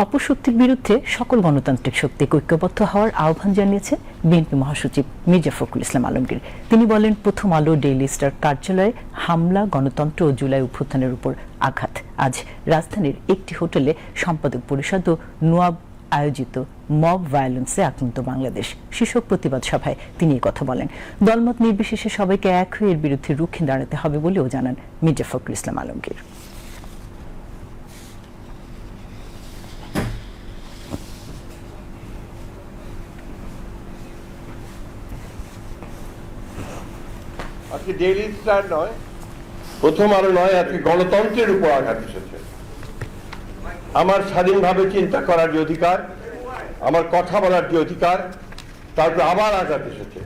অপশক্তির বিরুদ্ধে সকল গণতান্ত্রিক শক্তিকে ঐক্যবদ্ধ হওয়ার আহ্বান জানিয়েছে বিএনপি মহাসচিব মির্জা ফখরুল ইসলাম আলমগীর। তিনি বলেন, প্রথম আলো ডেইলি স্টার কার্যালয়ে হামলা গণতন্ত্র ও জুলাই অভ্যুত্থানের উপর আঘাত। আজ রাজধানীর একটি হোটেলে সম্পাদক পরিষদ ও নোয়াব আয়োজিত মব ভায়োলেন্সে আক্রান্ত বাংলাদেশ শীর্ষক প্রতিবাদ সভায় তিনি কথা বলেন। দলমত নির্বিশেষে সবাইকে এক হয়ে এর বিরুদ্ধে রুখে দাঁড়াতে হবে বলেও জানান মির্জা ফখরুল ইসলাম আলমগীর। আজকে ডেইলি স্টার নয়, প্রথম আলো নয়, আজকে গণতন্ত্রের উপর আঘাত এসেছে। আমার স্বাধীনভাবে চিন্তা করার যে অধিকার, আমার কথা বলার যে অধিকার, তারপর আবার আঘাত এসেছে।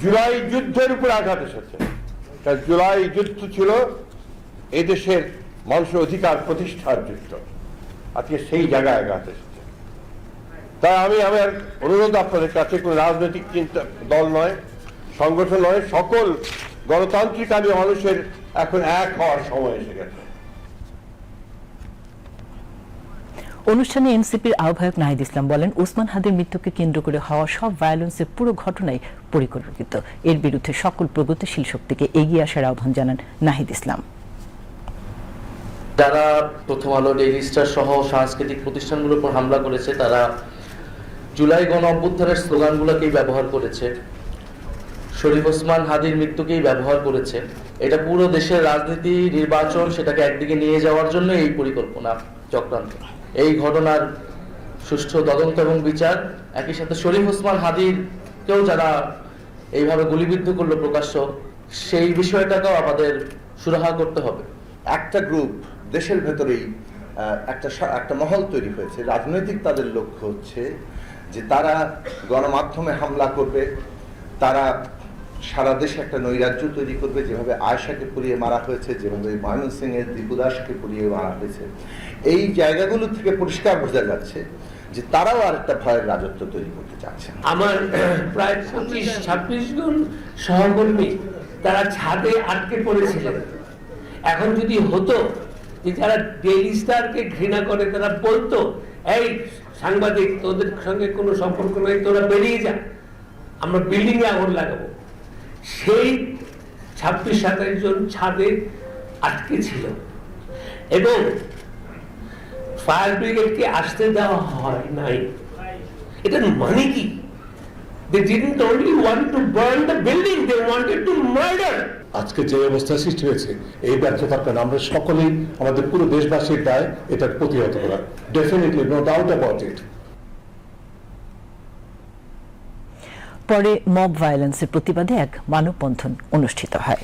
জুলাই যুদ্ধের উপর আঘাত এসেছে। জুলাই যুদ্ধ ছিল এদেশের মানুষের অধিকার প্রতিষ্ঠার যুদ্ধ। আজকে সেই জায়গায় আঘাত এসেছে। তাই আমি আমার অনুরোধ আপনাদের কাছে, কোন রাজনৈতিক চিন্তা দল নয়, সংগঠন নয়, সকল গণতান্ত্রিক আমি মানুষের এখন এক হওয়ার সময় এসে গেছে। অনুষ্ঠানে এনসিপির আহ্বায়ক নাহিদ ইসলাম বলেন, ওসমান হাদির মৃত্যুকে কেন্দ্র করে হওয়া সব ভায়োলেন্সের পুরো ঘটনাই পরিকল্পিত। এর বিরুদ্ধে সকল প্রগতিশীল শক্তিকে এগিয়ে আসার আহ্বান জানান নাহিদ ইসলাম। যারা প্রথম আলো, ডেইলি স্টার সহ সাংস্কৃতিক প্রতিষ্ঠানগুলোর উপর হামলা করেছে, তারা জুলাই গণ অভ্যুত্থানের স্লোগানগুলোকেই ব্যবহার করেছে, শরীফ ওসমান হাদির মৃত্যুকেই ব্যবহার করেছে। এটা পুরো দেশের রাজনীতি, নির্বাচন, সেটাকে একদিকে নিয়ে যাওয়ার জন্য এই পরিকল্পনা চক্রান্ত। এই ঘটনার সুষ্ঠু তদন্ত এবং বিচার, একই সাথে শরীফ ওসমান হাদিরকেও যারা এইভাবে গুলিবিদ্ধ করলো প্রকাশ্য, সেই বিষয়টাকেও আমাদের সুরাহা করতে হবে। একটা গ্রুপ দেশের ভেতরেই একটা মহল তৈরি হয়েছে। রাজনৈতিক তাদের লক্ষ্য হচ্ছে যে তারা গণমাধ্যমে হামলা করবে, তারা সারা দেশে একটা নৈরাজ্য তৈরি করবে। যেভাবে আয়েশাকে পুড়িয়ে মারা হয়েছে, যেভাবে ময়মনসিংহের দীপু দাসকে পুড়িয়ে মারা হয়েছে, এই জায়গাগুলো থেকে পরিষ্কার বোঝা যাচ্ছে যে তারাও আর একটা ভয়ের রাজত্ব তৈরি করতে চাচ্ছেন। আমার প্রায় 25-26 জন সহকর্মী তারা ছাদে আটকে পড়েছিলেন। এখন যদি হতো যে যারা ডেইলি স্টারকে ঘৃণা করে, তারা বলতো, এই সাংবাদিক, তোদের সঙ্গে কোনো সম্পর্ক নেই, তোরা বেরিয়ে যা, আমরা বিল্ডিং এ আগুন লাগাবো। সেই 26-27 জন ছাদে আটকে ছিল এবং ফায়ার ব্রিগেডকে আসতে দেওয়া হয় নাই। এটার মানে কি? They didn't only want to burn the building, they wanted to murder. আজকে যে অবস্থা সৃষ্টি হয়েছে, এই ব্যর্থতার কারণে আমরা সকলেই, আমাদের পুরো দেশবাসীর দায় এটা প্রতিহত করা। Definitely, no doubt about it. পরে মব ভায়োলেন্সের প্রতিবাদে এক মানববন্ধন অনুষ্ঠিত হয়।